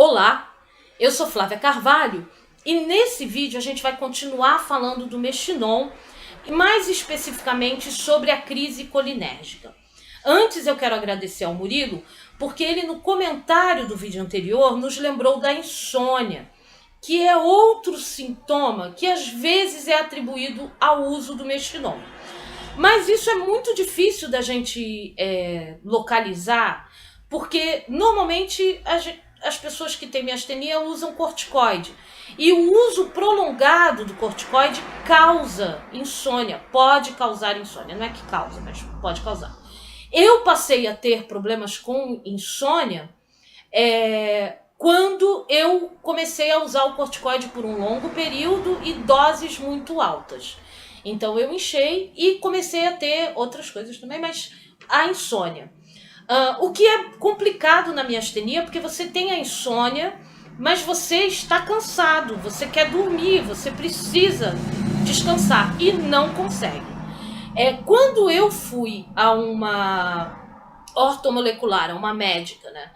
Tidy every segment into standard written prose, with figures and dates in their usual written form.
Olá, eu sou Flávia Carvalho e nesse vídeo a gente vai continuar falando do Mexilon e mais especificamente sobre a crise colinérgica. Antes eu quero agradecer ao Murilo porque ele no comentário do vídeo anterior nos lembrou da insônia, que é outro sintoma que às vezes é atribuído ao uso do Mexilon. Mas isso é muito difícil da gente localizar, porque normalmente as pessoas que têm miastenia usam corticoide. E o uso prolongado do corticoide causa insônia, pode causar insônia. Não é que causa, mas pode causar. Eu passei a ter problemas com insônia quando eu comecei a usar o corticoide por um longo período e doses muito altas. Então eu inchei e comecei a ter outras coisas também, mas a insônia. O que é complicado na miastenia, porque você tem a insônia, mas você está cansado, você quer dormir, você precisa descansar e não consegue. Quando eu fui a uma ortomolecular, a uma médica, né,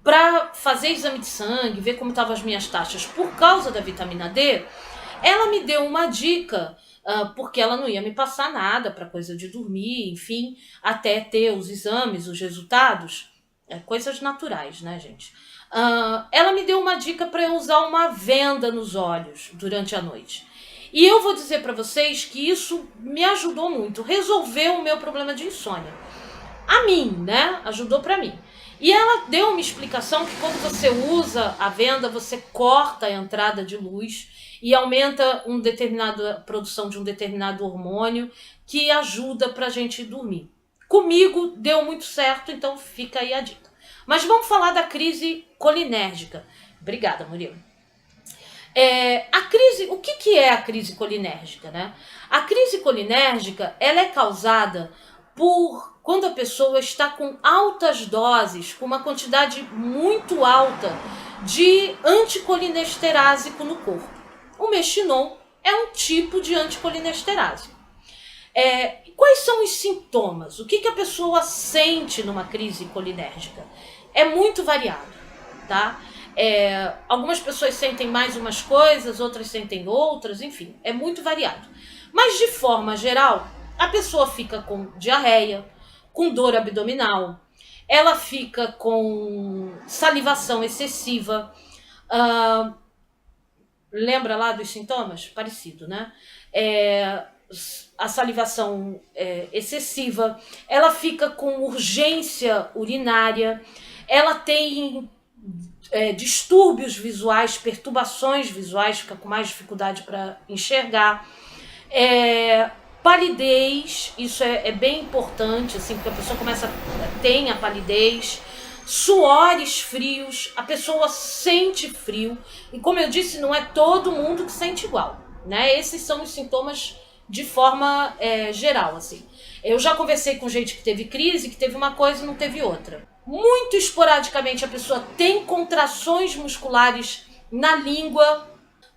para fazer exame de sangue, ver como estavam as minhas taxas por causa da vitamina D, ela me deu uma dica, porque ela não ia me passar nada para coisa de dormir, enfim, até ter os exames, os resultados, coisas naturais, né, gente? Ela me deu uma dica para eu usar uma venda nos olhos durante a noite. E eu vou dizer para vocês que isso me ajudou muito, resolveu o meu problema de insônia. A mim, né? Ajudou para mim. E ela deu uma explicação que quando você usa a venda, você corta a entrada de luz e aumenta a produção de um determinado hormônio que ajuda pra gente dormir. Comigo deu muito certo, então fica aí a dica. Mas vamos falar da crise colinérgica. Obrigada, Murilo. O que é a crise colinérgica, né? A crise colinérgica, ela é causada por quando a pessoa está com altas doses, com uma quantidade muito alta de anticolinesterase no corpo. O Mexilon é um tipo de anticolinesterase. Quais são os sintomas? O que a pessoa sente numa crise colinérgica? É muito variado, tá? Algumas pessoas sentem mais umas coisas, outras sentem outras, enfim, é muito variado. Mas de forma geral, a pessoa fica com diarreia, com dor abdominal, ela fica com salivação excessiva. Lembra lá dos sintomas? Parecido, né? A salivação excessiva, ela fica com urgência urinária, ela tem distúrbios visuais, perturbações visuais, fica com mais dificuldade para enxergar. Palidez, isso é bem importante, assim, porque a pessoa tem a palidez. Suores frios, a pessoa sente frio. E como eu disse, não é todo mundo que sente igual, né? Esses são os sintomas de forma geral, assim. Eu já conversei com gente que teve crise, que teve uma coisa e não teve outra. Muito esporadicamente a pessoa tem contrações musculares na língua,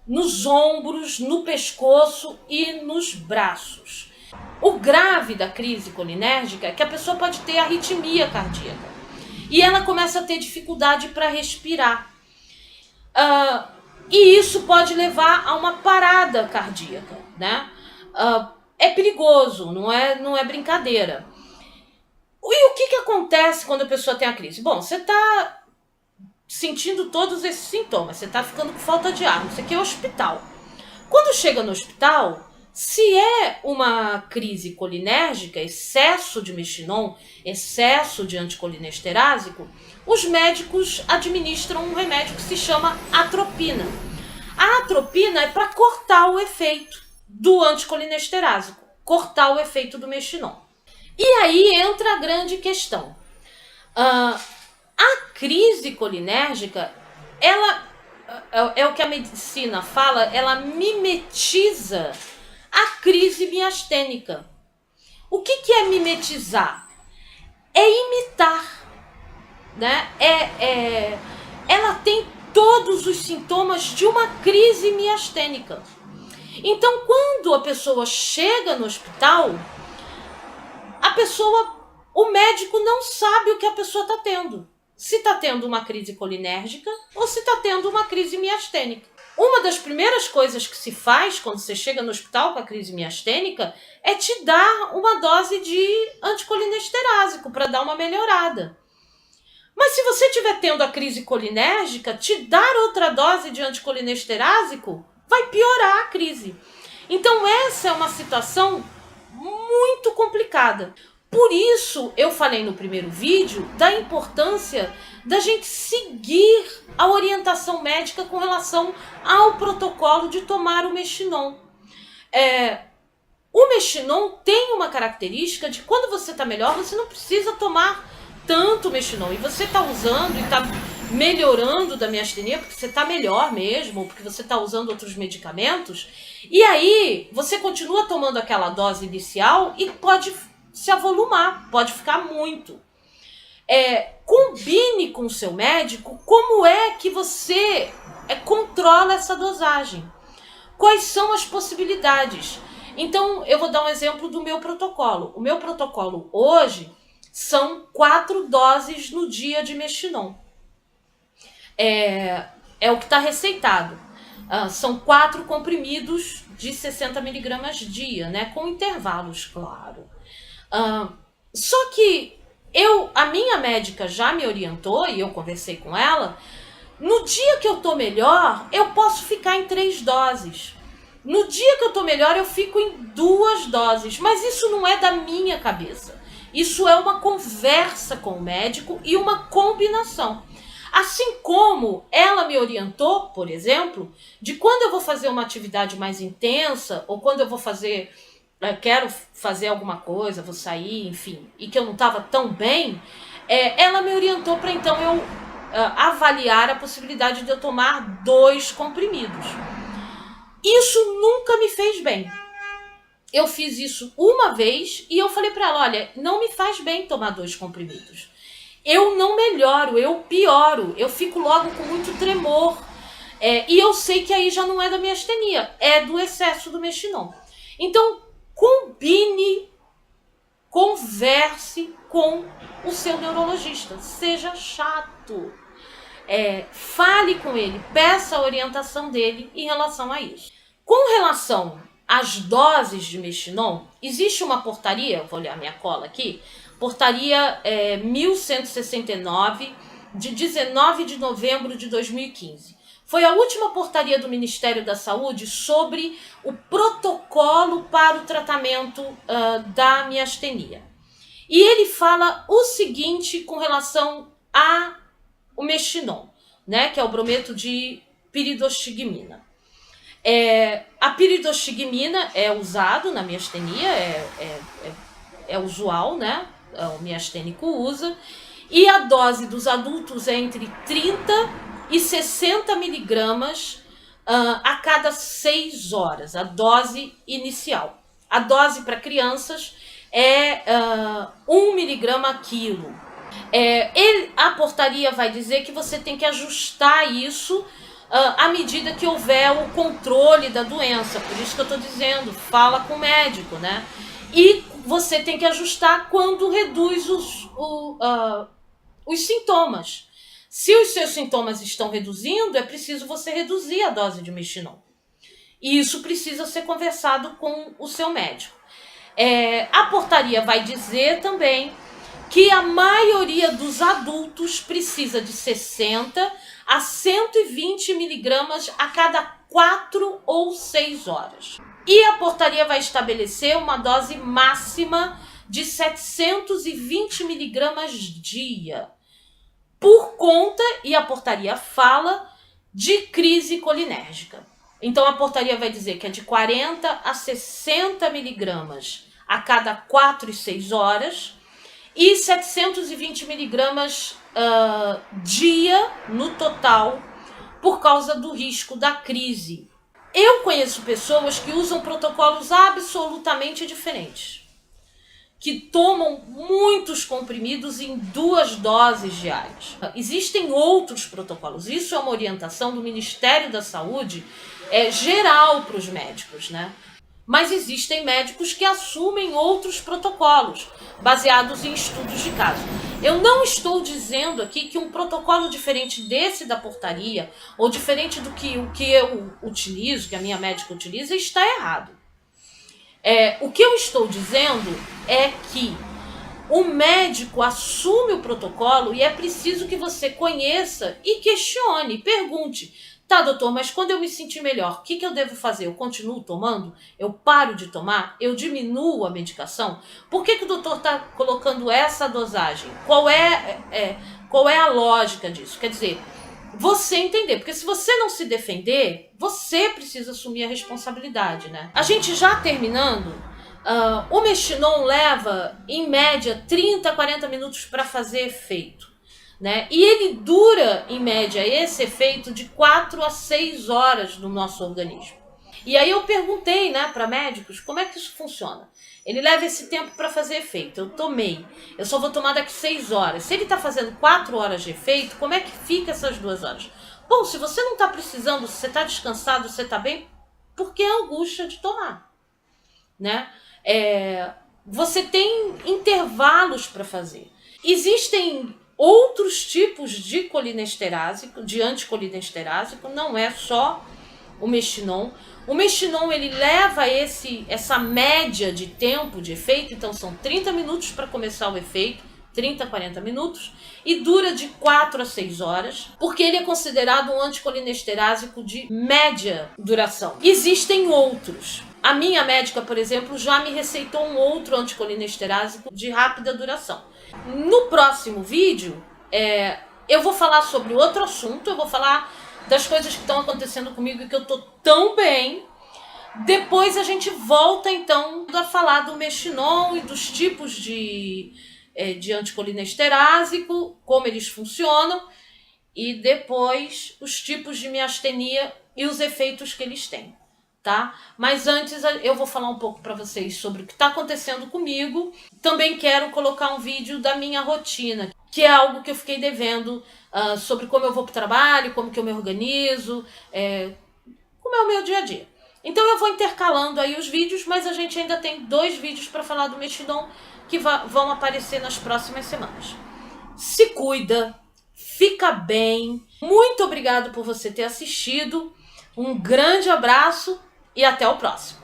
nos ombros, no pescoço e nos braços. O grave da crise colinérgica é que a pessoa pode ter arritmia cardíaca e ela começa a ter dificuldade para respirar. E isso pode levar a uma parada cardíaca, né? É perigoso, não é brincadeira. E o que acontece quando a pessoa tem a crise? Bom, você está sentindo todos esses sintomas, você está ficando com falta de ar, não sei o que, é hospital. Quando chega no hospital, se é uma crise colinérgica, excesso de Mexilon, excesso de anticolinesterase, os médicos administram um remédio que se chama atropina. A atropina é para cortar o efeito do anticolinesterase, cortar o efeito do Mexilon. E aí entra a grande questão. A crise colinérgica, ela é o que a medicina fala, ela mimetiza a crise miastênica. O que é mimetizar? É imitar, né? Ela tem todos os sintomas de uma crise miastênica. Então, quando a pessoa chega no hospital, o médico não sabe o que a pessoa está tendo. se está tendo uma crise colinérgica ou se está tendo uma crise miastênica. Uma das primeiras coisas que se faz quando você chega no hospital com a crise miastênica é te dar uma dose de anticolinesterase para dar uma melhorada. Mas se você estiver tendo a crise colinérgica, te dar outra dose de anticolinesterase vai piorar a crise. Então essa é uma situação muito complicada. Por isso eu falei no primeiro vídeo da importância da gente seguir a orientação médica com relação ao protocolo de tomar o Mexinon. O Mexinon tem uma característica de quando você está melhor, você não precisa tomar tanto Mexinon. E você está usando e está melhorando da miastenia porque você está melhor mesmo, porque você está usando outros medicamentos. E aí você continua tomando aquela dose inicial e pode se avolumar, pode ficar muito. Combine com o seu médico como é que você controla essa dosagem. Quais são as possibilidades? Então, eu vou dar um exemplo do meu protocolo. O meu protocolo hoje são 4 doses no dia de Mexinon. É o que está receitado. São 4 comprimidos de 60 miligramas dia, né? Com intervalos, claro. Só que a minha médica já me orientou, e eu conversei com ela, no dia que eu tô melhor, eu posso ficar em 3 doses. No dia que eu tô melhor, eu fico em 2 doses. Mas isso não é da minha cabeça. Isso é uma conversa com o médico e uma combinação. Assim como ela me orientou, por exemplo, de quando eu vou fazer uma atividade mais intensa, ou quando eu vou quero fazer alguma coisa, vou sair, enfim, e que eu não estava tão bem, ela me orientou para então eu avaliar a possibilidade de eu tomar 2 comprimidos. Isso nunca me fez bem. Eu fiz isso uma vez e eu falei para ela, olha, não me faz bem tomar 2 comprimidos. Eu não melhoro, eu pioro, eu fico logo com muito tremor. E eu sei que aí já não é da miastenia, é do excesso do Mexinon. Então, combine, converse com o seu neurologista. Seja chato. Fale com ele, peça a orientação dele em relação a isso. Com relação às doses de Mexinon, existe uma portaria, vou olhar minha cola aqui, portaria 1169, de 19 de novembro de 2015. Foi a última portaria do Ministério da Saúde sobre o protocolo para o tratamento da miastenia. E ele fala o seguinte com relação ao Mexinon, né, que é o brometo de piridostigmina. A piridostigmina é usado na miastenia, é usual, né? O miastênico usa. E a dose dos adultos é entre 30 e 60 miligramas a cada 6 horas, a dose inicial. A dose para crianças é 1 miligrama a quilo. A portaria vai dizer que você tem que ajustar isso à medida que houver o controle da doença. Por isso que eu estou dizendo, fala com o médico, né? E você tem que ajustar quando reduz os sintomas. Se os seus sintomas estão reduzindo, é preciso você reduzir a dose de Mexinon. E isso precisa ser conversado com o seu médico. A portaria vai dizer também que a maioria dos adultos precisa de 60 a 120 miligramas a cada 4 ou 6 horas. E a portaria vai estabelecer uma dose máxima de 720 miligramas dia, por conta, e a portaria fala, de crise colinérgica. Então a portaria vai dizer que é de 40 a 60 miligramas a cada 4 e 6 horas, e 720 miligramas dia no total, por causa do risco da crise. Eu conheço pessoas que usam protocolos absolutamente diferentes, que tomam muitos comprimidos em 2 doses diárias. Existem outros protocolos, isso é uma orientação do Ministério da Saúde geral para os médicos, né? Mas existem médicos que assumem outros protocolos, baseados em estudos de caso. Eu não estou dizendo aqui que um protocolo diferente desse da portaria, ou diferente do que o que eu utilizo, que a minha médica utiliza, está errado. O que eu estou dizendo é que o médico assume o protocolo e é preciso que você conheça e questione, pergunte. Tá, doutor, mas quando eu me sentir melhor, o que eu devo fazer? Eu continuo tomando? Eu paro de tomar? Eu diminuo a medicação? Por que o doutor está colocando essa dosagem? Qual é a lógica disso? Quer dizer, você entender, porque se você não se defender, você precisa assumir a responsabilidade, né? A gente já terminando, o Mestinon leva, em média, 30 a 40 minutos para fazer efeito, né? E ele dura, em média, esse efeito de 4 a 6 horas no nosso organismo. E aí eu perguntei, né, para médicos, como é que isso funciona? Ele leva esse tempo para fazer efeito. Eu tomei. Eu só vou tomar daqui 6 horas. Se ele está fazendo 4 horas de efeito, como é que fica essas 2 horas? Bom, se você não está precisando, se você está descansado, você está bem, por que a angústia de tomar? Né? Você tem intervalos para fazer. Existem outros tipos de colinesterase, de anticolinesterásico, não é só o Mestinon. O Mestinon, ele leva essa média de tempo de efeito, então são 30 minutos para começar o efeito, 30 a 40 minutos, e dura de 4 a 6 horas, porque ele é considerado um anticolinesterásico de média duração. Existem outros. A minha médica, por exemplo, já me receitou um outro anticolinesterásico de rápida duração. No próximo vídeo, eu vou falar sobre outro assunto, eu vou falar das coisas que estão acontecendo comigo e que eu tô tão bem. Depois a gente volta, então, a falar do Mestinon e dos tipos de anticolinesterásico, como eles funcionam, e depois os tipos de miastenia e os efeitos que eles têm, tá? Mas antes eu vou falar um pouco para vocês sobre o que está acontecendo comigo. Também quero colocar um vídeo da minha rotina, que é algo que eu fiquei devendo, sobre como eu vou para o trabalho, como que eu me organizo, como é o meu dia a dia. Então eu vou intercalando aí os vídeos, mas a gente ainda tem 2 vídeos para falar do Mestinon que vão aparecer nas próximas semanas. Se cuida, fica bem. Muito obrigado por você ter assistido. Um grande abraço e até o próximo.